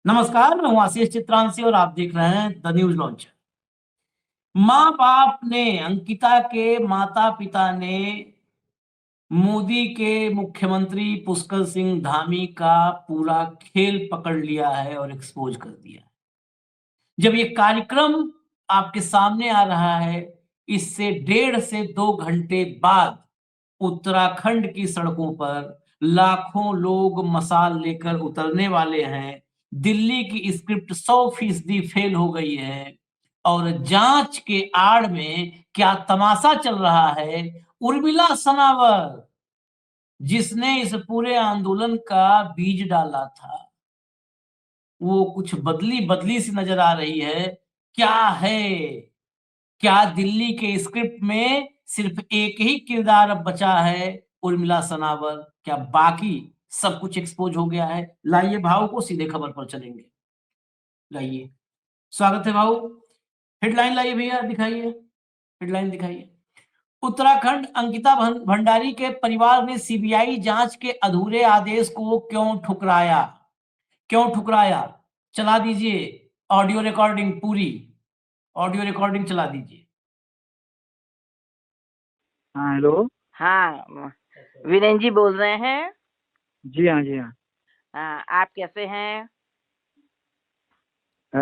नमस्कार, मैं हूं आशीष चित्रांशी और आप देख रहे हैं द न्यूज लॉन्चर। माँ बाप ने, अंकिता के माता पिता ने मोदी के मुख्यमंत्री पुष्कर सिंह धामी का पूरा खेल पकड़ लिया है और एक्सपोज कर दिया है। जब ये कार्यक्रम आपके सामने आ रहा है, इससे 1.5 से 2 घंटे बाद उत्तराखंड की सड़कों पर लाखों लोग मशाल लेकर उतरने वाले हैं। दिल्ली की स्क्रिप्ट 100% फेल हो गई है और जांच के आड़ में क्या तमाशा चल रहा है। उर्मिला सनावर, जिसने इस पूरे आंदोलन का बीज डाला था, वो कुछ बदली बदली सी नजर आ रही है। क्या है? क्या दिल्ली के स्क्रिप्ट में सिर्फ एक ही किरदार अब बचा है, उर्मिला सनावर? क्या बाकी सब कुछ एक्सपोज हो गया है? लाइए भाव को सीधे खबर पर चलेंगे। लाइए, स्वागत है भाऊ। हेडलाइन लाइए भैया, दिखाइए हेडलाइन, दिखाइए। उत्तराखंड, अंकिता भंडारी के परिवार ने सीबीआई जांच के अधूरे आदेश को क्यों ठुकराया? क्यों ठुकराया? चला दीजिए ऑडियो रिकॉर्डिंग, पूरी ऑडियो रिकॉर्डिंग चला दीजिए। हाँ, हेलो। हाँ, वीरेन जी बोल रहे हैं। जी हाँ, जी हाँ। आप कैसे हैं?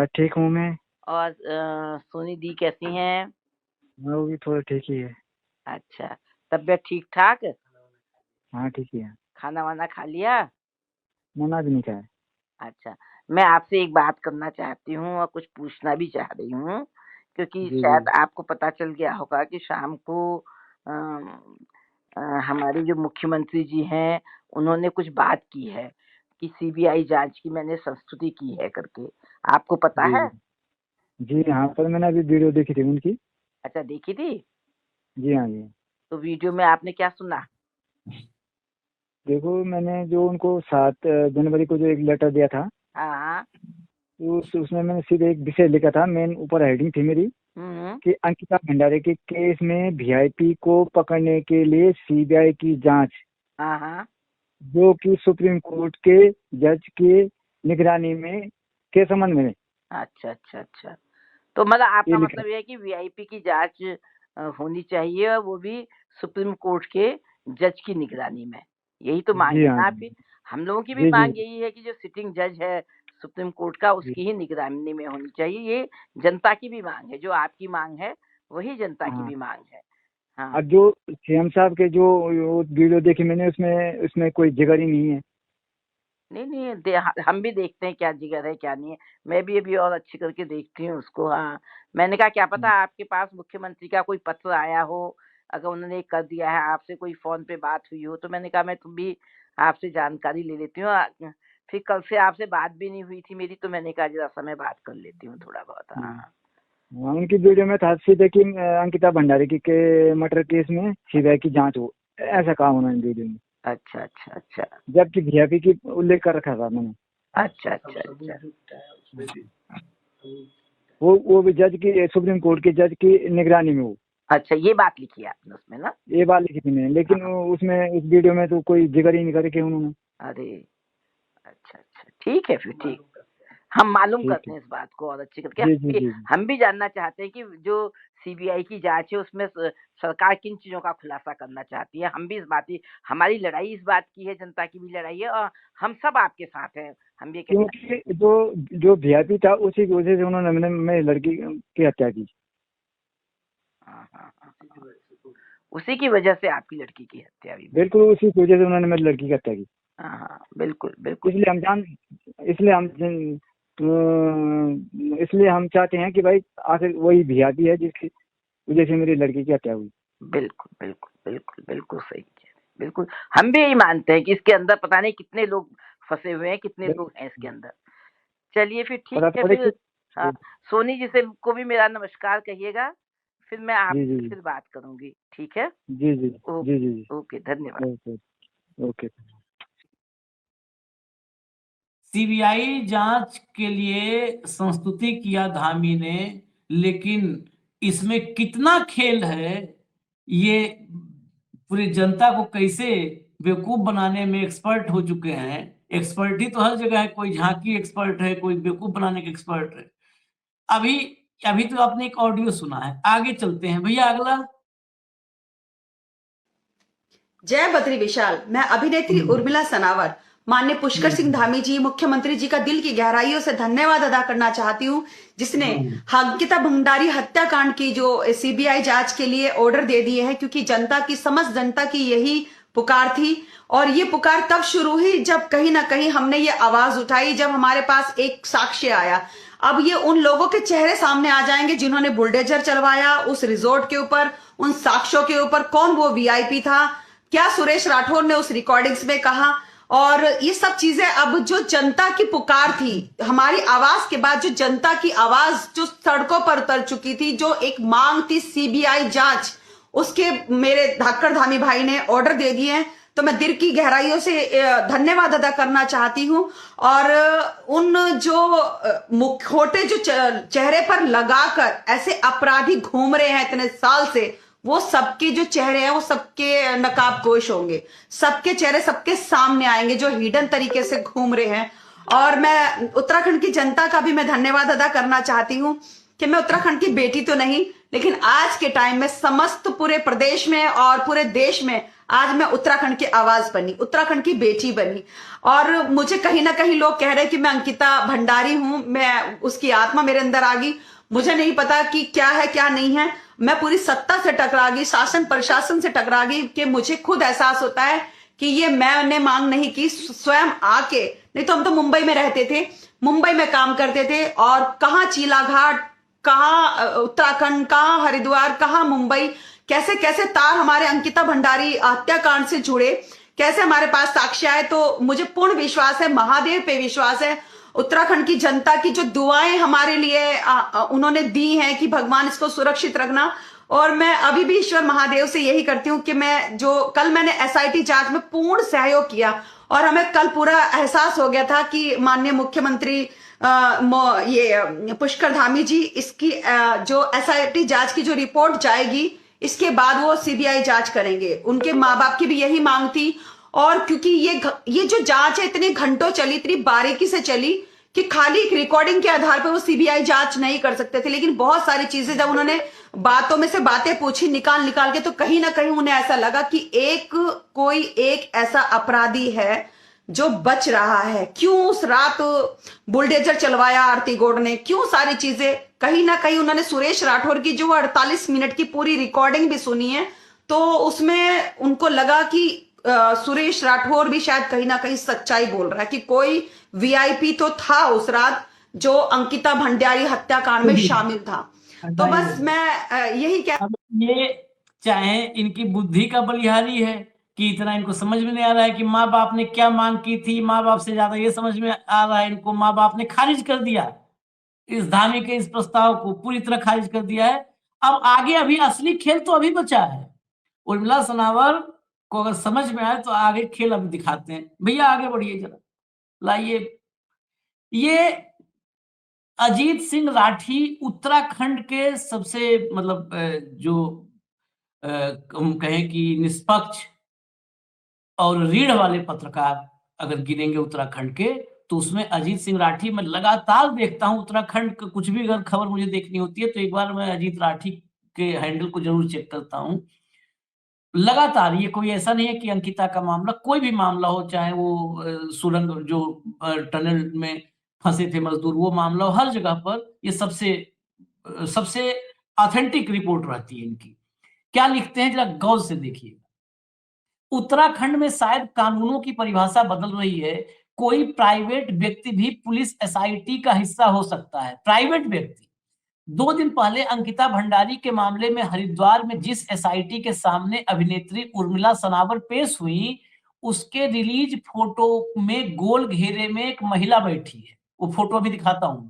ठीक हूँ मैं। और सोनी दी कैसी हैं? वो भी थोड़ा ठीक ही है। अच्छा, तबीयत ठीक ठाक? हाँ, ठीक ही है। खाना वाना खा लिया? मना भी नहीं खाया। अच्छा, मैं आपसे एक बात करना चाहती हूँ और कुछ पूछना भी चाह रही हूँ, क्योंकि जी शायद जी आपको पता चल गया होगा कि शाम को हमारे जो मुख्यमंत्री जी हैं, उन्होंने कुछ बात की है कि सीबीआई जांच की मैंने संस्तुति की है करके। आपको पता जी है? जी हाँ, पर मैंने अभी वीडियो देखी थी उनकी। अच्छा, देखी थी? जी हाँ जी। तो वीडियो में आपने क्या सुना? देखो, मैंने जो उनको 7 जनवरी को जो एक लेटर दिया था, हाँ। तो उसमें मैंने सीधे एक विषय लिखा था। मेन ऊपर हेडिंग थी मेरी हम्म। कि अंकिता भंडारी के केस में वीआईपी को पकड़ने के लिए सीबीआई की जांच, हाँ हाँ। जो कि सुप्रीम कोर्ट के जज के निगरानी में के संबंध में अच्छा अच्छा अच्छा। तो मतलब ये आपका लिखा। मतलब ये है कि वीआईपी की जांच होनी चाहिए, और वो भी सुप्रीम कोर्ट के जज की निगरानी में। यही तो मांग जी है हाँ ना जी। आपकी? हम लोगों की भी जी जी मांग यही है कि जो सिटिंग जज है सुप्रीम कोर्ट का, जी। उसकी ही निगरानी में होनी चाहिए। ये जनता की भी मांग है, जो आपकी मांग है वही जनता की हाँ, भी मांग है। हाँ। अब जो सीएम साहब के जो वो वीडियो देखी मैंने, उसमें उसमें कोई जिगर ही नहीं है। नहीं नहीं, हम भी देखते हैं क्या जिगर है क्या नहीं है। मैं भी अभी और अच्छी करके देखती हूँ उसको। हाँ, मैंने कहा क्या पता आपके पास मुख्यमंत्री का कोई पत्र आया हो, अगर उन्होंने कर दिया है, आपसे कोई फोन पे बात हुई हो, तो मैंने कहा मैं तुम भी आपसे जानकारी ले लेती हूँ। फिर कल से आपसे बात भी नहीं हुई थी मेरी, तो मैंने कहा जरा सा मैं बात कर लेती हूँ थोड़ा बहुत। हाँ। हाँ, उनकी वीडियो में था सीधे कि अंकिता भंडारी की के मर्डर केस में सीबीआई की जांच हो, ऐसा कहा उन्होंने वीडियो में। अच्छा अच्छा अच्छा जबकि वीआईपी की उल्लेख कर रखा था मैंने। अच्छा अच्छा अच्छा। वो भी जज की, सुप्रीम कोर्ट के जज की निगरानी में हो। अच्छा, ये बात लिखी है आपने उसमें ना? ये बात लिखी थी मैंने, लेकिन हाँ। उसमें उस वीडियो में तो कोई जिक्र ही नहीं करे उन्होंने। अरे, अच्छा अच्छा, ठीक है फिर, ठीक। हम मालूम ठीक करते है। हैं इस बात को और अच्छी करके। जी जी जी हम भी जानना चाहते हैं कि जो सीबीआई की जांच है उसमें सरकार किन चीजों का खुलासा करना चाहती है। हम भी इस बात की, हमारी लड़ाई इस बात की है, जनता की भी लड़ाई है, और हम सब आपके साथ हैं। हम ये कहना। क्योंकि जो जो वीआईपी था, उसी की वजह से उन्होंने मेरी लड़की की हत्या की। हाँ हाँ हाँ हाँ। उसी की वजह से आपकी लड़की की हत्या हुई। बिल्कुल उसी की वजह से उन्होंने मेरी लड़की की हत्या की। हाँ हाँ, बिल्कुल बिल्कुल। इसलिए हम जान इसलिए हम इसलिए हम चाहते हैं कि भाई आखिर वही वीआईपी है जिसकी वजह से मेरी लड़की की हत्या हुई। बिल्कुल बिल्कुल बिल्कुल बिल्कुल सही कह रहे हैं, बिल्कुल। हम भी यही मानते हैं कि इसके अंदर पता नहीं कितने लोग फंसे हुए हैं, कितने लोग हैं इसके अंदर। चलिए फिर, ठीक पता है पड़े फिर। कि। हाँ, सोनी जी से को भी मेरा नमस्कार कहिएगा। फिर मैं जी जी आपसे जी फिर बात करूंगी, ठीक है? जी जी जी ओके। जी जी। ओके, धन्यवाद। Okay okay. सीबीआई जांच के लिए संस्तुति किया धामी ने, लेकिन इसमें कितना खेल है, ये पूरी जनता को कैसे बेवकूफ बनाने में एक्सपर्ट हो चुके हैं, एक्सपर्ट ही तो हर जगह है, कोई झांकी एक्सपर्ट है, कोई बेवकूफ बनाने के एक्सपर्ट है। अभी अभी तो आपने एक ऑडियो सुना है, आगे चलते हैं भैया अगला। जय बद्री विशाल। मैं अभिनेत्री उर्मिला सनावर, माननीय पुष्कर सिंह धामी जी, मुख्यमंत्री जी का दिल की गहराइयों से धन्यवाद अदा करना चाहती हूँ, जिसने अंकिता भंडारी हत्याकांड की जो सीबीआई जांच के लिए ऑर्डर दे दिए हैं, क्योंकि जनता की, समस्त जनता की यही पुकार थी। और ये पुकार तब शुरू हुई जब कहीं ना कहीं हमने ये आवाज उठाई, जब हमारे पास एक साक्ष्य आया। अब ये उन लोगों के चेहरे सामने आ जाएंगे जिन्होंने बुलडोजर चलवाया उस रिजॉर्ट के ऊपर, उन साक्ष्यों के ऊपर, कौन वो वीआईपी था, क्या सुरेश राठौर ने उस रिकॉर्डिंग्स में कहा। और ये सब चीजें अब जो जनता की पुकार थी, हमारी आवाज के बाद जो जनता की आवाज जो सड़कों पर उतर चुकी थी, जो एक मांग थी सीबीआई जांच, उसके मेरे धाकड़ धामी भाई ने ऑर्डर दे दिए हैं। तो मैं दिल की गहराइयों से धन्यवाद अदा करना चाहती हूं। और उन जो मुखौटे जो चेहरे पर लगाकर ऐसे अपराधी घूम रहे हैं इतने साल से, वो सबके जो चेहरे हैं वो सबके नकाबपोश होंगे, सबके चेहरे सबके सामने आएंगे जो हिडन तरीके से घूम रहे हैं। और मैं उत्तराखंड की जनता का भी मैं धन्यवाद अदा करना चाहती हूँ कि मैं उत्तराखंड की बेटी तो नहीं, लेकिन आज के टाइम में समस्त पूरे प्रदेश में और पूरे देश में आज मैं उत्तराखंड की आवाज बनी, उत्तराखंड की बेटी बनी। और मुझे कहीं ना कहीं लोग कह रहे हैं कि मैं अंकिता भंडारी हूं, मैं उसकी आत्मा मेरे अंदर आ गई। मुझे नहीं पता कि क्या है क्या नहीं है। मैं पूरी सत्ता से टकरा गई, शासन प्रशासन से टकरा गई, कि मुझे खुद एहसास होता है कि ये मैंने मांग नहीं की, स्वयं आके, नहीं तो हम तो मुंबई में रहते थे, मुंबई में काम करते थे, और कहाँ चीलाघाट, कहाँ उत्तराखंड, कहाँ हरिद्वार, कहाँ मुंबई, कैसे कैसे तार हमारे अंकिता भंडारी हत्याकांड से जुड़े, कैसे हमारे पास साक्ष्य आए। तो मुझे पूर्ण विश्वास है, महादेव पे विश्वास है, उत्तराखंड की जनता की जो दुआएं हमारे लिए उन्होंने दी हैं कि भगवान इसको सुरक्षित रखना। और मैं अभी भी ईश्वर महादेव से यही करती हूँ कि मैं जो कल मैंने एसआईटी जांच में पूर्ण सहयोग किया, और हमें कल पूरा एहसास हो गया था कि माननीय मुख्यमंत्री ये पुष्कर धामी जी, इसकी जो एसआईटी जांच की जो रिपोर्ट जाएगी, इसके बाद वो सीबीआई जांच करेंगे। उनके माँ बाप की भी यही मांग थी। और क्योंकि ये जो जांच है इतने घंटों चली, इतनी बारीकी से चली कि खाली एक रिकॉर्डिंग के आधार पर वो सीबीआई जांच नहीं कर सकते थे, लेकिन बहुत सारी चीजें जब उन्होंने बातों में से बातें पूछी निकाल के, तो कहीं ना कहीं उन्हें ऐसा लगा कि कोई एक ऐसा अपराधी है जो बच रहा है। क्यों उस रात बुलडोजर चलवाया आरती गौड़ ने, क्यों सारी चीजें, कहीं ना कहीं उन्होंने सुरेश राठौर की जो 48 मिनट की पूरी रिकॉर्डिंग भी सुनी है, तो उसमें उनको लगा कि सुरेश राठौर भी शायद कहीं ना कहीं सच्चाई बोल रहा है, कि कोई वीआईपी तो था उस रात जो अंकिता भंडारी हत्याकांड में शामिल था। तो बस मैं यही कह, ये चाहे इनकी बुद्धि का बलिहारी है कि इतना इनको समझ में नहीं आ रहा है कि माँ बाप ने क्या मांग की थी, माँ बाप से ज्यादा ये समझ में आ रहा है इनको, माँ बाप ने खारिज कर दिया इस धामी के इस प्रस्ताव को, पूरी तरह खारिज कर दिया है। अब आगे अभी असली खेल तो अभी बचा है। उर्मिला सनावर को अगर समझ में आए तो आगे खेल अभी दिखाते हैं। भैया आगे बढ़िए जरा, लाइए। ये अजीत सिंह राठी उत्तराखंड के सबसे मतलब जो हम कहें कि निष्पक्ष और रीढ़ वाले पत्रकार अगर गिनेंगे उत्तराखंड के, तो उसमें अजीत सिंह राठी मैं लगातार देखता हूं। उत्तराखंड का कुछ भी अगर खबर मुझे देखनी होती है तो एक बार मैं अजीत राठी के हैंडल को जरूर चेक करता हूं लगातार। ये कोई ऐसा नहीं है कि अंकिता का मामला, कोई भी मामला हो, चाहे वो सुरंग जो टनल में फंसे थे मजदूर, वो मामला हो, हर जगह पर ये सबसे ऑथेंटिक रिपोर्ट रहती है इनकी। क्या लिखते हैं जरा गौर से देखिए। उत्तराखंड में शायद कानूनों की परिभाषा बदल रही है। कोई प्राइवेट व्यक्ति भी पुलिस एसआईटी का हिस्सा हो सकता है, प्राइवेट व्यक्ति। 2 दिन पहले अंकिता भंडारी के मामले में हरिद्वार में जिस एसआईटी के सामने अभिनेत्री उर्मिला सनावर पेश हुई, उसके रिलीज फोटो में गोल घेरे में एक महिला बैठी है। वो फोटो अभी दिखाता हूं।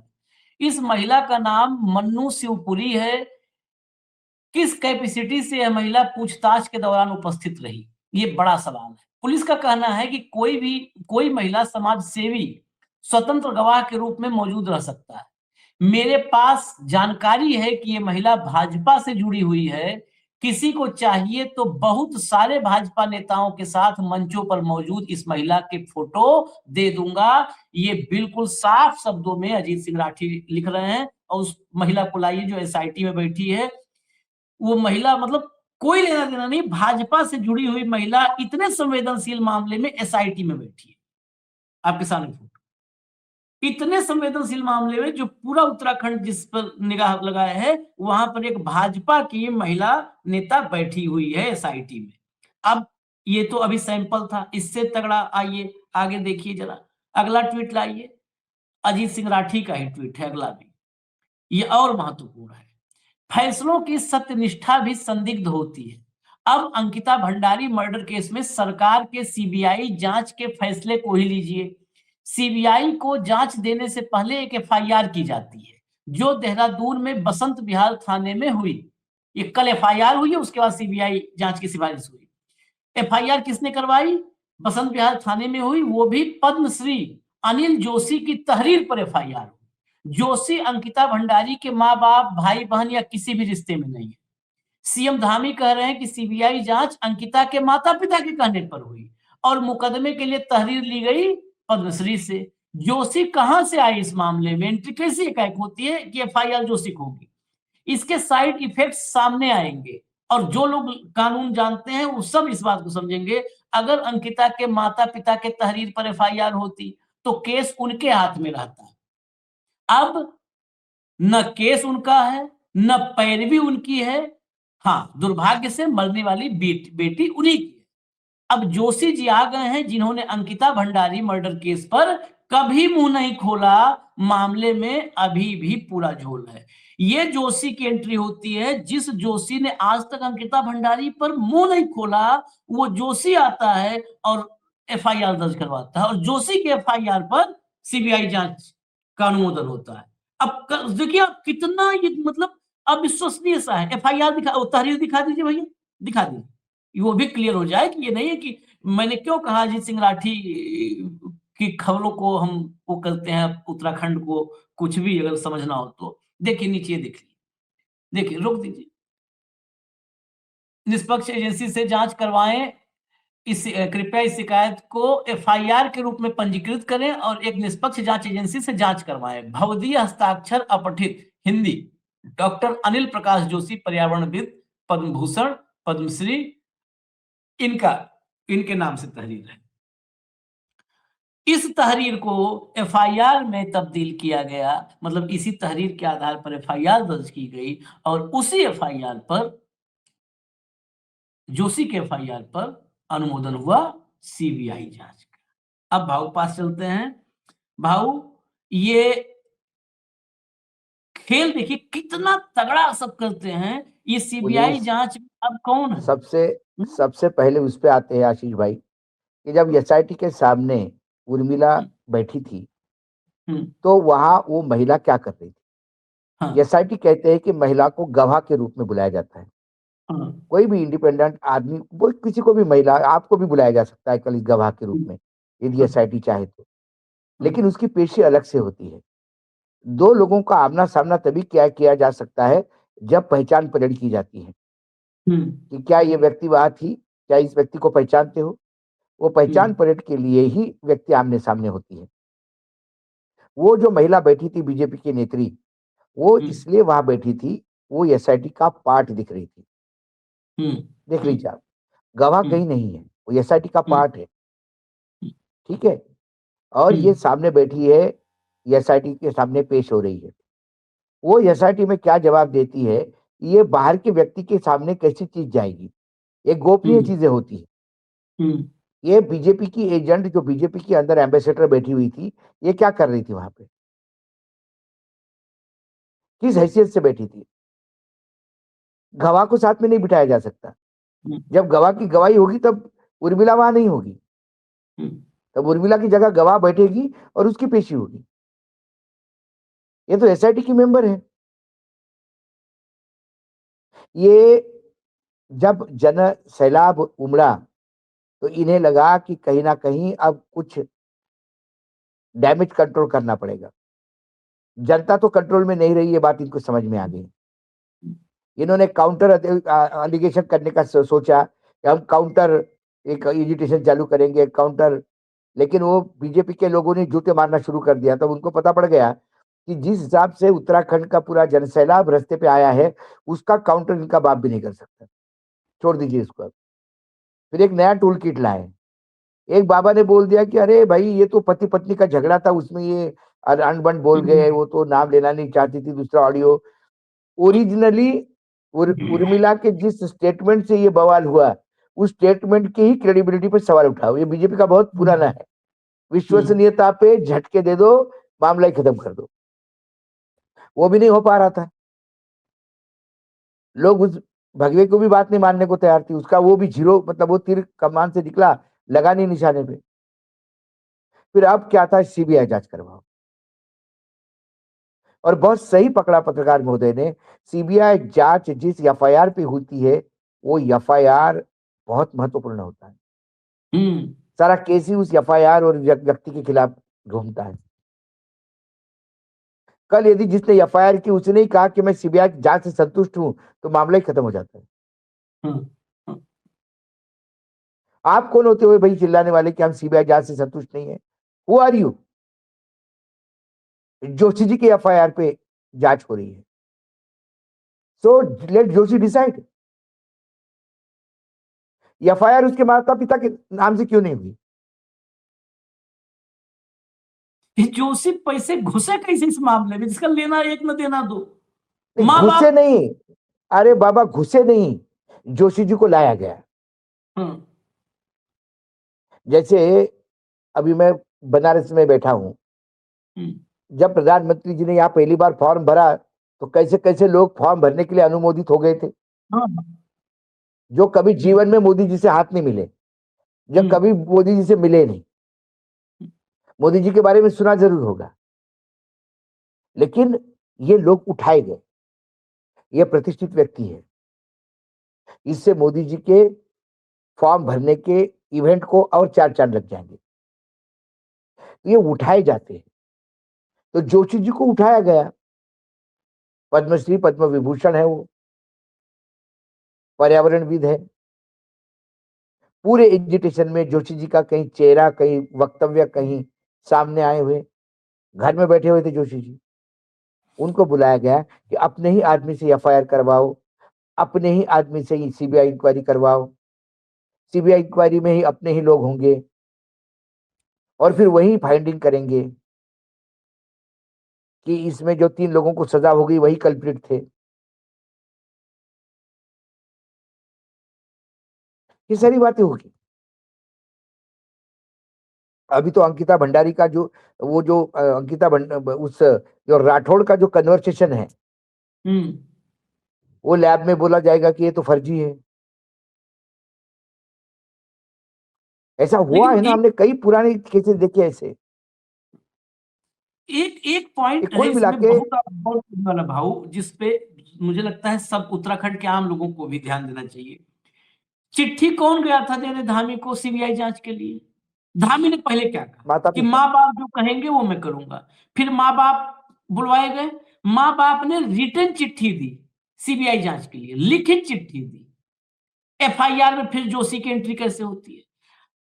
इस महिला का नाम मन्नू शिवपुरी है। किस कैपेसिटी से यह महिला पूछताछ के दौरान उपस्थित रही, ये बड़ा सवाल है। पुलिस का कहना है कि कोई महिला समाज सेवी स्वतंत्र गवाह के रूप में मौजूद रह सकता है। मेरे पास जानकारी है कि ये महिला भाजपा से जुड़ी हुई है, किसी को चाहिए तो बहुत सारे भाजपा नेताओं के साथ मंचों पर मौजूद इस महिला के फोटो दे दूंगा। ये बिल्कुल साफ शब्दों में अजीत सिंह राठी लिख रहे हैं। और उस महिला को लाइए जो एसआईटी में बैठी है। वो महिला मतलब कोई लेना देना नहीं, भाजपा से जुड़ी हुई महिला इतने संवेदनशील मामले में एसआईटी में बैठी है। आपके सामने फोटो, इतने संवेदनशील मामले में जो पूरा उत्तराखंड जिस पर निगाह लगाया है, वहां पर एक भाजपा की महिला नेता बैठी हुई है एसआईटी में। अब ये तो अभी सैंपल था, इससे तगड़ा आइए आगे देखिए जरा, अगला ट्वीट लाइए। अजीत सिंह राठी का ही ट्वीट है अगला भी, ये और महत्वपूर्ण है। फैसलों की सत्यनिष्ठा भी संदिग्ध होती है। अब अंकिता भंडारी मर्डर केस में सरकार के सीबीआई जांच के फैसले को ही लीजिए। सीबीआई को जांच देने से पहले एक एफआईआर की जाती है, जो देहरादून में बसंत विहार थाने में हुई। ये कल एफआईआर हुई है, उसके बाद सीबीआई जांच की सिफारिश हुई। एफआईआर किसने करवाई? बसंत विहार थाने में हुई, वो भी पद्मश्री अनिल जोशी की तहरीर पर एफआईआर हुई। जोशी अंकिता भंडारी के माँ बाप, भाई बहन या किसी भी रिश्ते में नहीं है। सीएम धामी कह रहे हैं कि सीबीआई जांच अंकिता के माता पिता के कहने पर हुई और मुकदमे के लिए तहरीर ली गई पद्मश्री से। जोशी कहां से आए इस मामले में? एंट्री कैसी एकाएक होती है कि एफआईआर जोशी को होगी? इसके साइड इफेक्ट सामने आएंगे और जो लोग कानून जानते हैं वो सब इस बात को समझेंगे। अगर अंकिता के माता पिता के तहरीर पर एफआईआर होती तो केस उनके हाथ में रहता। अब न केस उनका है, न पैरवी उनकी है। हाँ, दुर्भाग्य से मरने वाली बेटी उन्हीं की है। अब जोशी जी आ गए हैं, जिन्होंने अंकिता भंडारी मर्डर केस पर कभी मुंह नहीं खोला। मामले में अभी भी पूरा झोल है। ये जोशी की एंट्री होती है। जिस जोशी ने आज तक अंकिता भंडारी पर मुंह नहीं खोला, वो जोशी आता है और एफआईआर दर्ज करवाता है, और जोशी के एफआईआर पर सीबीआई जांच का अनुमोदन होता है। अब देखिए आप कितना ये मतलब अविश्वसनीय सा है। एफआईआर तहरीर दिखा दीजिए भैया, दिखा दीजिए, वो भी क्लियर हो जाए कि ये नहीं है कि मैंने क्यों कहा अजीत सिंह राठी की खबरों को हम वो करते हैं उत्तराखंड को कुछ भी अगर समझना हो तो। देखिए नीचे देखिए, देखिए रोक दीजिए। निष्पक्ष एजेंसी से जांच करवाएं, कृपया इस शिकायत को एफआईआर के रूप में पंजीकृत करें और एक निष्पक्ष जांच एजेंसी से जांच करवाएं। भवदीय हस्ताक्षर अपठित, हिंदी, डॉक्टर अनिल प्रकाश जोशी, पर्यावरणविद, पद्म भूषण, पद्मश्री, इनके नाम से तहरीर है। इस तहरीर को एफआईआर में तब्दील किया गया, मतलब इसी तहरीर के आधार पर एफआईआर दर्ज की गई और उसी एफआईआर पर, जोशी के एफआईआर पर अनुमोदन हुआ सीबीआई जांच का। अब भाऊ पास चलते हैं। भाऊ ये खेल देखिए कितना तगड़ा सब करते हैं। ये सीबीआई जांच अब कौन है? सबसे पहले उस पे आते हैं आशीष भाई, कि जब एसआईटी के सामने उर्मिला बैठी थी तो वहां वो महिला क्या कर रही थी? हाँ, एसआईटी कहते हैं कि महिला को गवाह के रूप में बुलाया जाता है। हाँ, कोई भी इंडिपेंडेंट आदमी, वो किसी को भी, महिला आपको भी बुलाया जा सकता है कल इस गवाह के रूप में, यदि एसआईटी चाहे तो। लेकिन उसकी पेशी अलग से होती है। दो लोगों का आमना सामना तभी किया जा सकता है जब पहचान परेड की जाती है कि क्या ये व्यक्ति वहां थी, क्या इस व्यक्ति को पहचानते हो। वो पहचान परेड के लिए ही व्यक्ति आमने सामने होती है। वो जो महिला बैठी थी बीजेपी की नेत्री, वो इसलिए वहां बैठी थी, वो एसआईटी का पार्ट दिख रही थी। देख लीजिए आप, गवाह कहीं नहीं है, वो एसआईटी का पार्ट है। ठीक है, और ये सामने बैठी है, एसआईटी के सामने पेश हो रही है। वो एसआईटी में क्या जवाब देती है, ये बाहर के व्यक्ति के सामने कैसी चीज जाएगी? ये गोपनीय चीजें होती है। ये बीजेपी की एजेंट, जो बीजेपी के अंदर एम्बेसडर बैठी हुई थी, ये क्या कर रही थी वहां पे? किस हैसियत से बैठी थी? गवाह को साथ में नहीं बिठाया जा सकता। जब गवाह की गवाही होगी तब उर्मिला वहां नहीं होगी, तब उर्मिला की जगह गवाह बैठेगी और उसकी पेशी होगी। ये तो एसआईटी की मेंबर है। ये जब जन सैलाब उमड़ा तो इन्हें लगा कि कहीं ना कहीं अब कुछ डैमेज कंट्रोल करना पड़ेगा। जनता तो कंट्रोल में नहीं रही, ये बात इनको समझ में आ गई। इन्होंने काउंटर एलिगेशन करने का सोचा कि हम काउंटर एक एजिटेशन चालू करेंगे, काउंटर। लेकिन वो बीजेपी के लोगों ने जूते मारना शुरू कर दिया। तब उनको पता पड़ गया कि जिस हिसाब से उत्तराखंड का पूरा जनसैलाब रास्ते पे आया है, उसका काउंटर इनका बाप भी नहीं कर सकता। छोड़ दीजिए इसको। अब फिर एक नया टूल किट लाए। एक बाबा ने बोल दिया कि अरे भाई, ये तो पति पत्नी का झगड़ा था, उसमें ये अनबन बोल गए, वो तो नाम लेना नहीं चाहती थी। दूसरा ऑडियो ओरिजिनली उर्मिला के जिस स्टेटमेंट से ये बवाल हुआ, उस स्टेटमेंट की ही क्रेडिबिलिटी पर सवाल उठाओ। ये बीजेपी का बहुत पुराना है। विश्वसनीयता पे झटके दे दो, मामला ही खत्म कर दो। वो भी नहीं हो पा रहा था। लोग उस भगवे को भी बात नहीं मानने को तैयार थी। उसका वो भी जीरो, मतलब वो तीर कमान से निकला, लगा नहीं निशाने पे। फिर अब क्या था, सीबीआई जांच करवाओ। और बहुत सही पकड़ा पत्रकार महोदय ने। सीबीआई जांच जिस एफआईआर पे होती है, वो एफआईआर बहुत महत्वपूर्ण होता है। सारा केस ही उस एफआईआर और व्यक्ति के खिलाफ घूमता है। कल यदि जिसने एफआईआर की उसने ही कहा कि मैं सीबीआई की जांच से संतुष्ट हूं, तो मामला ही खत्म हो जाता है। आप कौन होते हुए भाई चिल्लाने वाले कि हम सीबीआई जांच से संतुष्ट नहीं है? Who are you? Joshi ji की एफआईआर पे जांच हो रही है, so let Joshi decide. FIR उसके माता पिता के नाम से क्यों नहीं हुई? जोशी पैसे घुसे कैसे इस मामले में, जिसका लेना एक न देना दो? घुसे नहीं, अरे बाबा घुसे नहीं, जोशी जी को लाया गया। जैसे अभी मैं बनारस में बैठा हूं, जब प्रधानमंत्री जी ने यहाँ पहली बार फॉर्म भरा, तो कैसे कैसे लोग फॉर्म भरने के लिए अनुमोदित हो गए थे, जो कभी जीवन में मोदी जी से हाथ नहीं मिले, जो कभी मोदी जी से मिले नहीं। मोदी जी के बारे में सुना जरूर होगा, लेकिन ये लोग उठाए गए। ये प्रतिष्ठित व्यक्ति है, इससे मोदी जी के फॉर्म भरने के इवेंट को और 4 चांद लग जाएंगे। ये उठाए जाते हैं। तो जोशी जी को उठाया गया। पद्मश्री पद्म विभूषण है, वो पर्यावरणविद है। पूरे एजिटेशन में जोशी जी का कहीं चेहरा, कहीं वक्तव्य कहीं सामने आए हुए। घर में बैठे हुए थे जोशी जी। उनको बुलाया गया कि अपने ही आदमी से एफआईआर करवाओ, अपने ही आदमी से ही सीबीआई इंक्वायरी करवाओ। सीबीआई इंक्वायरी में ही अपने ही लोग होंगे और फिर वही फाइंडिंग करेंगे कि इसमें जो 3 लोगों को सजा हो गई वही कल्प्रिट थे। ये सारी बातें होगी। अभी तो अंकिता भंडारी का जो जो राठौड़ का जो कन्वर्सेशन है, वो लैब में बोला जाएगा कि ये तो फर्जी है। ऐसा हुआ है ना, हमने कई पुराने केसेस देखे ऐसे। एक पॉइंट है कुल मिला इसमें के बहुत वाला भाऊ, जिसपे मुझे लगता है सब उत्तराखंड के आम लोगों को भी ध्यान देना चाहिए। चिट्ठी कौन गया था देने धामी को सीबीआई जांच के लिए? धामी ने पहले क्या कहा कि माँ बाप जो कहेंगे वो मैं करूंगा। फिर माँ बाप बुलवाए गए, माँ बाप ने रिटर्न चिट्ठी दी सीबीआई जांच के लिए, लिखित चिट्ठी दी। एफआईआर में फिर जोशी की एंट्री कैसे होती है?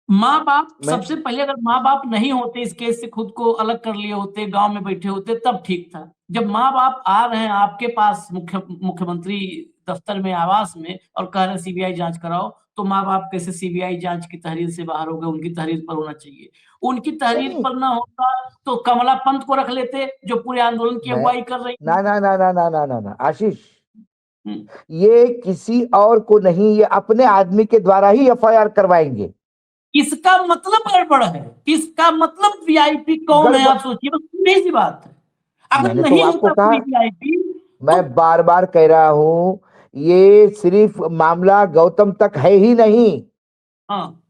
माँ बाप सबसे पहले, अगर माँ बाप नहीं होते, इस केस से खुद को अलग कर लिए होते, गांव में बैठे होते, तब ठीक था। जब माँ बाप आ रहे हैं आपके पास मुख्यमंत्री दफ्तर में, आवास में, और कह रहे हैं सीबीआई जांच कराओ, तो माँ बाप कैसे सीबीआई जांच की तहरीर से बाहर हो गए? उनकी तहरीर पर होना चाहिए। उनकी तहरीर पर ना होता तो कमला पंत को रख लेते, जो पूरे आंदोलन की अगुवाई कर रही ना ना ना ना ना ना ना ना आशीष, ये किसी और को नहीं, ये अपने आदमी के द्वारा ही एफआईआर करवाएंगे। इसका मतलब गड़बड़ है। इसका मतलब वीआईपी कौन है, आप सोचिए। बस सीधी सी बात है। अगर मैंने नहीं तो आपको होता कहा, वीआईपी, मैं बार बार कह रहा हूं, ये सिर्फ मामला गौतम तक है ही नहीं। हाँ,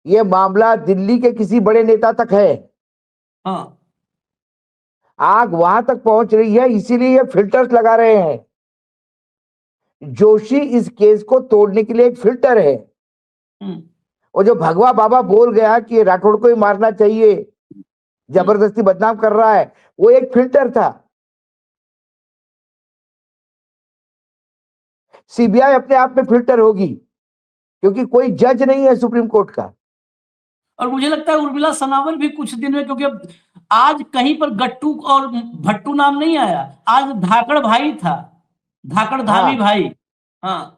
ये मामला दिल्ली के किसी बड़े नेता तक है। हाँ, आग वहां तक पहुंच रही है, इसीलिए ये फिल्टर्स लगा रहे हैं। जोशी इस केस को तोड़ने के लिए एक फिल्टर है। और जो भगवा बाबा बोल गया कि राठौड़ को ही मारना चाहिए, जबरदस्ती बदनाम कर रहा है, वो एक फिल्टर था। सीबीआई अपने आप में फिल्टर होगी, क्योंकि कोई जज नहीं है सुप्रीम कोर्ट का। और मुझे लगता है उर्मिला सनावर भी कुछ दिन में, क्योंकि अब आज कहीं पर गट्टू और भट्टू नाम नहीं आया, आज धाकड़ भाई था, धाकड़ धामी हाँ, भाई। हाँ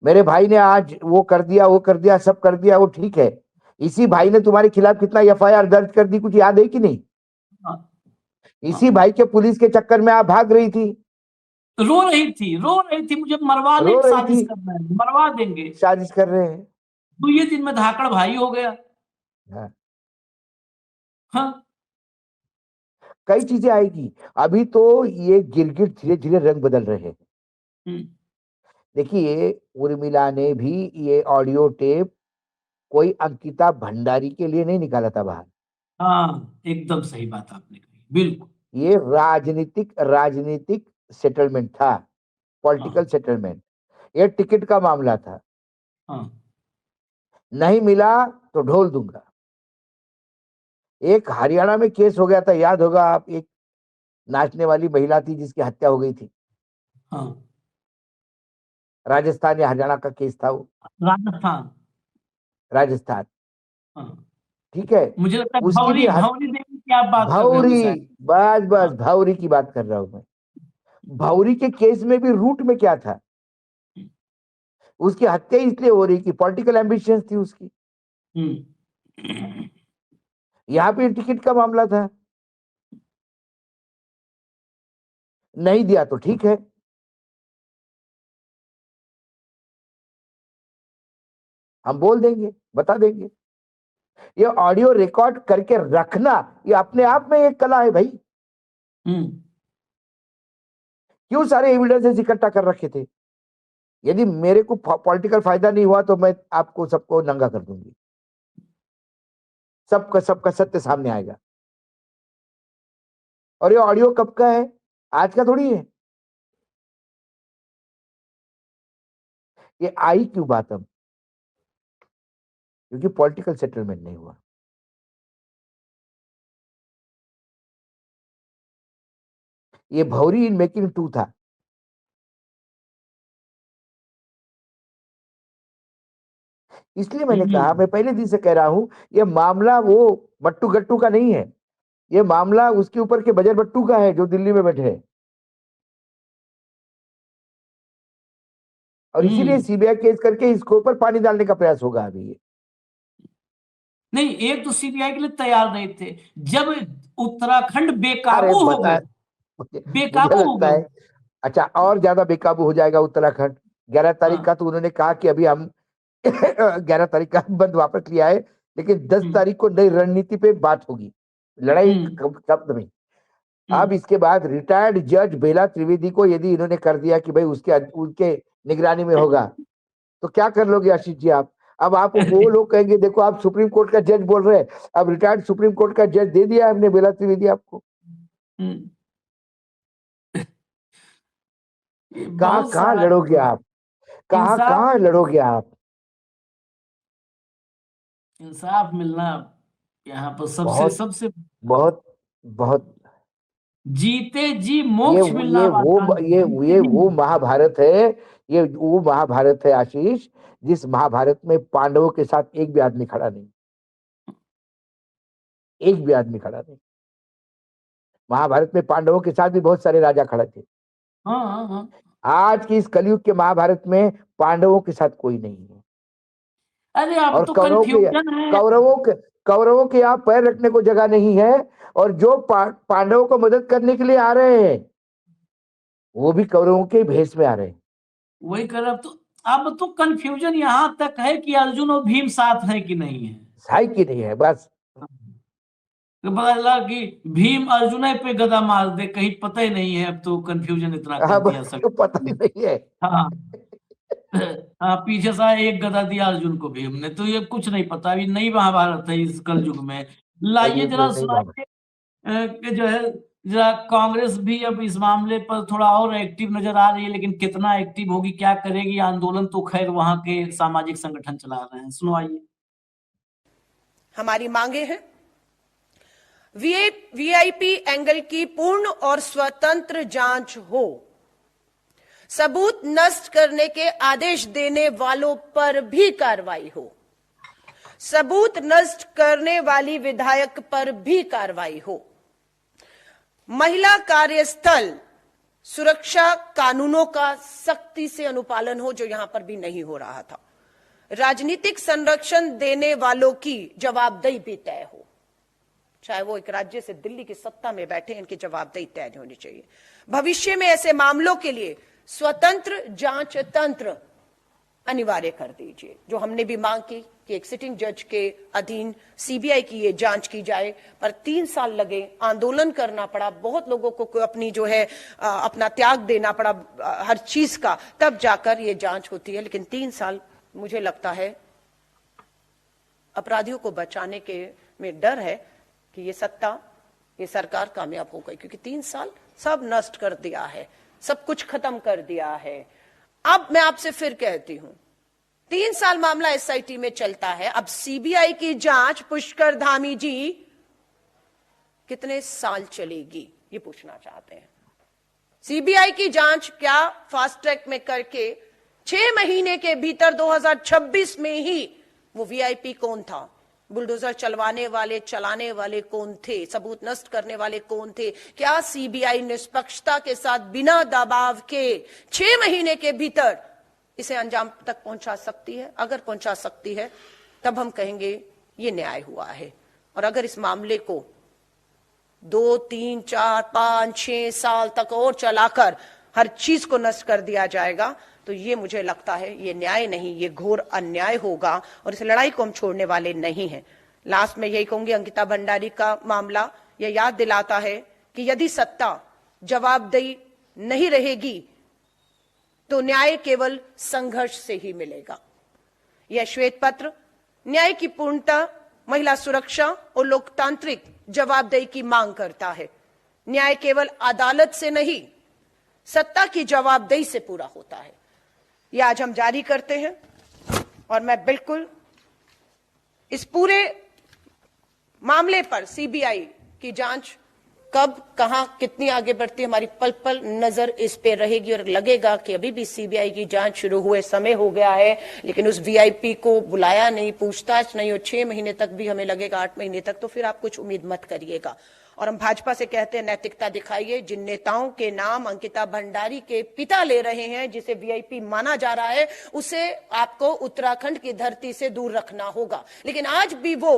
मेरे भाई ने आज वो कर दिया, वो कर दिया, सब कर दिया, वो ठीक है। इसी भाई ने तुम्हारे खिलाफ कितना एफआईआर दर्ज कर दी, कुछ याद है कि नहीं? हाँ, इसी भाई के पुलिस के चक्कर में आप भाग रही थी, रो रही थी, मुझे मरवाने रो की रही साजिश थी, कर रहे हैं, मरवा देंगे। साजिश कर रहे हैं। तो ये दिन में धाकड़ भाई हो गया। हाँ, हाँ कई चीजें आएगी। अभी तो ये गिरगिट धीरे धीरे रंग बदल रहे हैं। हम्म, देखिए, उर्मिला ने भी ये ऑडियो टेप कोई अंकिता भंडारी के लिए नहीं निकाला था बाहर। हाँ एकदम सही बात आपने कही, बिल्कुल। ये राजनीतिक सेटलमेंट था, पॉलिटिकल हाँ सेटलमेंट। ये टिकट का मामला था, हाँ नहीं मिला तो ढोल दूंगा। एक हरियाणा में केस हो गया था, याद होगा आप, एक नाचने वाली महिला थी जिसकी हत्या हो गई थी। हाँ राजस्थान या हरियाणा का केस था वो, राजस्थान। राजस्थान, हाँ ठीक है। मुझे लगता है उसकी भी भौरी देवी की आप बात कर रहे हो भौरी, शायद। बस बस हाँ भौरी की बात कर रहा हूं मैं। भौरी के केस में भी रूट में क्या था, उसकी हत्या इसलिए हो रही कि पॉलिटिकल एम्बिशंस थी उसकी। हम्म, यहाँ पे टिकट का मामला था, नहीं दिया तो ठीक है। हम बोल देंगे, बता देंगे। ये ऑडियो रिकॉर्ड करके रखना, ये अपने आप में एक कला है भाई। हम्म, क्यों सारे एविडेंसेस इकट्ठा कर रखे थे? यदि मेरे को पॉलिटिकल फायदा नहीं हुआ तो मैं आपको सबको नंगा कर दूंगी, सबका सत्य सामने आएगा। और ये ऑडियो कब का है? आज का थोड़ी है। ये आई क्यों बात अब? क्योंकि पॉलिटिकल सेटलमेंट नहीं हुआ। ये भौरी इन मेकिंग टू था। इसलिए मैंने कहा, मैं पहले दिन से कह रहा हूं, ये मामला वो मट्टू गट्टू का नहीं है, ये मामला उसके ऊपर के बजर बट्टू का है जो दिल्ली में बैठे हैं। और इसीलिए सीबीआई केस करके इसके ऊपर पानी डालने का प्रयास होगा अभी ये। नहीं, एक तो सीबीआई के लिए तैयार नहीं थे, जब उत्तराखंड अरे बेकाबू हो बता, गए, मुझे बेकाबू हो लगता गए। है अच्छा और ज्यादा बेकाबू हो जाएगा उत्तराखंड। 11 तारीख का हाँ तो उन्होंने कहा कि अभी हम 11 तारीख का बंद वापस लिया है, लेकिन 10 तारीख को नई रणनीति पे बात होगी, लड़ाई हम्म शब्द में। अब हम्म इसके बाद रिटायर्ड जज बेला त्रिवेदी को यदि इन्होंने कर दिया कि भाई उनके निगरानी में होगा, तो क्या कर लोगे आशीष जी आप? अब आप वो लोग कहेंगे देखो आप सुप्रीम कोर्ट का जज बोल रहे हैं, अब रिटायर्ड सुप्रीम कोर्ट का जज दे दिया हमने बेला त्रिवेदी आपको। हम्म। ये कहाँ बहुत कहाँ सारा लड़ोगे आप, कहाँ इंसाफ, कहाँ लड़ोगे आप? इंसाफ मिलना यहाँ पर सबसे बहुत सबसे बहुत बहुत। जीते जी ये मोक्ष मिलना अब आसान है, जीते ये जी वो मोक्ष। महाभारत है, ये वो महाभारत है आशीष, जिस महाभारत में पांडवों के साथ एक भी आदमी खड़ा नहीं, एक भी आदमी खड़ा नहीं। महाभारत में पांडवों के साथ भी बहुत सारे राजा खड़े थे। हाँ हाँ हाँ। आज की इस कलयुग के महाभारत में पांडवों के साथ कोई नहीं है। अरे अब और तो कंफ्यूजन है। कौरवों के यहाँ पैर रखने को जगह नहीं है। और जो पांडवों को मदद करने के लिए आ रहे हैं, वो भी कौरवों के भेष में आ रहे हैं। वही कर, अब तो कंफ्यूजन यहाँ तक है कि अर्जुन और भीम साथ है कि नहीं है। सही की नहीं है बस। तो पता चला कि भीम अर्जुन पे गदा मार दे, कहीं पता ही नहीं है। अब तो कंफ्यूजन इतना कर अब दिया सब। पता ही नहीं है। हाँ हाँ, पीछे से एक गदा दिया अर्जुन को भीम ने, तो ये कुछ नहीं पता। अभी नई महाभारत है इस कल युग में। लाइए कलयुग में जरा नहीं बाबा। सुनाइए कि जो है, जरा कांग्रेस भी अब इस मामले पर थोड़ा और एक्टिव नजर आ रही है, लेकिन कितना एक्टिव होगी, क्या करेगी? आंदोलन तो खैर वहां के सामाजिक संगठन चला रहे हैं, सुनवाइए। हमारी मांगे हैं वीआईपी एंगल की पूर्ण और स्वतंत्र जांच हो। सबूत नष्ट करने के आदेश देने वालों पर भी कार्रवाई हो, सबूत नष्ट करने वाली विधायक पर भी कार्रवाई हो, महिला कार्यस्थल सुरक्षा कानूनों का सख्ती से अनुपालन हो, जो यहां पर भी नहीं हो रहा था, राजनीतिक संरक्षण देने वालों की जवाबदेही भी तय हो, चाहे वो एक राज्य से दिल्ली की सत्ता में बैठे, इनकी जवाबदेही तय होनी चाहिए। भविष्य में ऐसे मामलों के लिए स्वतंत्र जांच तंत्र अनिवार्य कर दीजिए, जो हमने भी मांग की कि एक सिटिंग जज के अधीन सीबीआई की ये जांच की जाए। पर 3 साल लगे, आंदोलन करना पड़ा, बहुत लोगों को अपनी जो है अपना त्याग देना पड़ा हर चीज का, तब जाकर ये जांच होती है। लेकिन 3 साल मुझे लगता है अपराधियों को बचाने के में डर है कि ये सत्ता, ये सरकार कामयाब हो गई, क्योंकि 3 साल सब नष्ट कर दिया है, सब कुछ खत्म कर दिया है। अब मैं आपसे फिर कहती हूं, 3 साल मामला एसआईटी में चलता है, अब सीबीआई की जांच पुष्कर धामी जी कितने साल चलेगी, ये पूछना चाहते हैं। सीबीआई की जांच क्या फास्ट ट्रैक में करके 6 महीने के भीतर 2026 में ही वो वीआईपी कौन था, बुलडोजर चलाने वाले कौन थे, सबूत नष्ट करने वाले कौन थे, क्या सीबीआई निष्पक्षता के साथ बिना दबाव के 6 महीने के भीतर इसे अंजाम तक पहुंचा सकती है? अगर पहुंचा सकती है तब हम कहेंगे ये न्याय हुआ है। और अगर इस मामले को 2, 3, 4, 5, 6 साल तक और चलाकर हर चीज को नष्ट कर दिया जाएगा तो ये मुझे लगता है ये न्याय नहीं, ये घोर अन्याय होगा और इस लड़ाई को हम छोड़ने वाले नहीं हैं। लास्ट में यही कहूंगी, अंकिता भंडारी का मामला यह याद दिलाता है कि यदि सत्ता जवाबदेही नहीं रहेगी तो न्याय केवल संघर्ष से ही मिलेगा। यह श्वेत पत्र न्याय की पूर्णता, महिला सुरक्षा और लोकतांत्रिक जवाबदेही की मांग करता है। न्याय केवल अदालत से नहीं, सत्ता की जवाबदेही से पूरा होता है। यह आज हम जारी करते हैं और मैं बिल्कुल इस पूरे मामले पर सीबीआई की जांच कब, कहां, कितनी आगे बढ़ती है, हमारी पल पल नजर इस पे रहेगी। और लगेगा कि अभी भी सीबीआई की जांच शुरू हुए समय हो गया है, लेकिन उस वीआईपी को बुलाया नहीं, पूछताछ नहीं, और 6 महीने तक भी हमें लगेगा, 8 महीने तक, तो फिर आप कुछ उम्मीद मत करिएगा। और हम भाजपा से कहते हैं नैतिकता दिखाइए। जिन नेताओं के नाम अंकिता भंडारी के पिता ले रहे हैं, जिसे वीआईपी माना जा रहा है, उसे आपको उत्तराखंड की धरती से दूर रखना होगा। लेकिन आज भी वो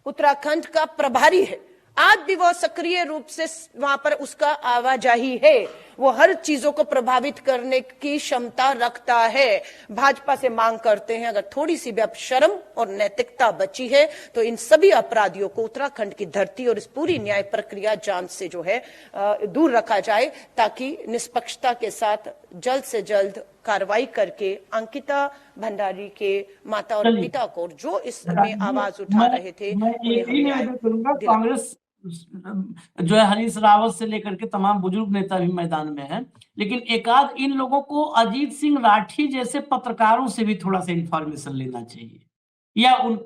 उत्तराखंड का प्रभारी है, आज भी वो सक्रिय रूप से वहां पर उसका आवाजाही है, वो हर चीजों को प्रभावित करने की क्षमता रखता है। भाजपा से मांग करते हैं अगर थोड़ी सी भी अब शर्म और नैतिकता बची है तो इन सभी अपराधियों को उत्तराखंड की धरती और इस पूरी न्याय प्रक्रिया जांच से जो है दूर रखा जाए, ताकि निष्पक्षता के साथ जल्द से जल्द कार्रवाई करके अंकिता भंडारी के माता और पिता को, जो इसमें आवाज उठा रहे थे, कांग्रेस जो है हरीश रावत से लेकर के तमाम बुजुर्ग नेता भी मैदान में हैं, लेकिन एकाध इन लोगों को अजीत सिंह राठी जैसे पत्रकारों से भी थोड़ा सा इंफॉर्मेशन लेना चाहिए या उन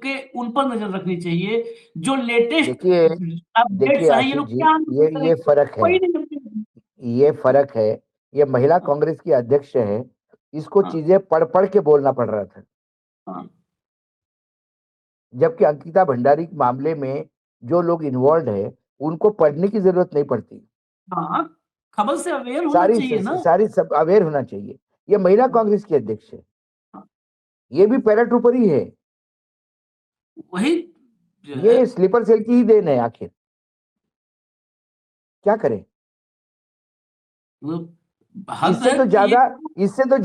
पर नजर रखनी चाहिए जो लेटेस्ट अपडेट्स हैं। ये लोग क्या, ये फर्क है, ये फर्क है। ये महिला कांग्रेस की अध्यक्ष है, इसको चीजें पढ़ पढ़ के बोलना पड़ रहा था, जबकि अंकिता भंडारी के मामले में जो लोग इन्वॉल्व है उनको पढ़ने की जरूरत नहीं पड़ती। खबर से अवेयर होना चाहिए ना, सारी सब अवेयर होना चाहिए। ये महिला कांग्रेस की अध्यक्ष है, ये भी पैराट्रूपर ही है, वही ये स्लीपर सेल की ही देन है। आखिर क्या करें? इससे तो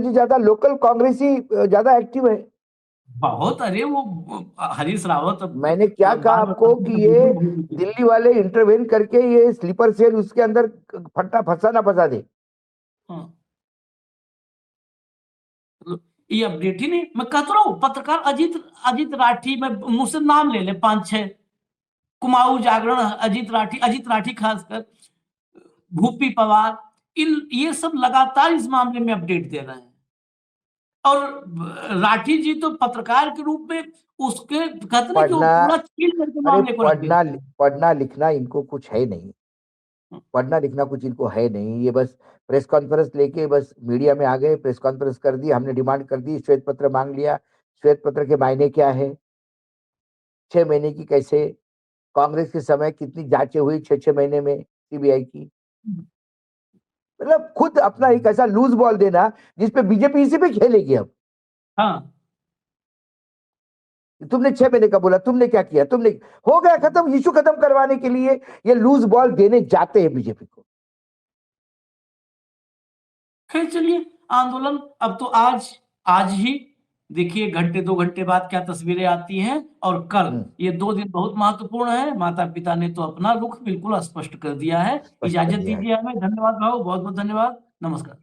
ज्यादा लोकल कांग्रेसी ज्यादा एक्टिव है। बहुत, अरे वो हरीश रावत, मैंने क्या कहा आपको कि ये दिल्ली वाले इंटरवेन करके ये स्लीपर सेल उसके अंदर फटा फंसा ना फंसा दे। ये अपडेट ही नहीं। मैं कहता रहा हूँ पत्रकार अजीत राठी, मैं मुझसे नाम ले ले 5-6, कुमाऊं जागरण, अजीत राठी खासकर, भूपी पवार, ये सब लगातार इस मामले में अपडेट दे रहे हैं। और राठी जी तो पत्रकार के रूप में उसके कहते हैं कि वो पूरा चील करके मामले को पढ़ना लिखना इनको कुछ है नहीं। पढ़ना लिखना कुछ इनको है नहीं, ये बस प्रेस कॉन्फ्रेंस लेके बस मीडिया में आ गए, प्रेस कॉन्फ्रेंस कर दी, हमने डिमांड कर दी, श्वेत पत्र मांग लिया। श्वेत पत्र के मायने क्या है? 6 महीने की कैसे? कांग्रेस के समय कितनी जांचें हुई 6-6 महीने में सीबीआई की? मतलब खुद अपना एक ऐसा लूज बॉल देना जिसपे बीजेपी इसी पे खेलेगी अब। हाँ, तुमने 6 महीने का बोला, तुमने क्या किया? तुमने हो गया खत्म, इशू खत्म करवाने के लिए ये लूज बॉल देने जाते हैं बीजेपी को। खैर चलिए, आंदोलन अब तो आज ही देखिए, घंटे 2 घंटे बाद क्या तस्वीरें आती हैं, और कल ये 2 दिन बहुत महत्वपूर्ण है। माता पिता ने तो अपना रुख बिल्कुल स्पष्ट कर दिया है। स्पष्ट कर इजाजत दिया है। दीजिए हमें। धन्यवाद भाऊ, बहुत बहुत धन्यवाद। नमस्कार।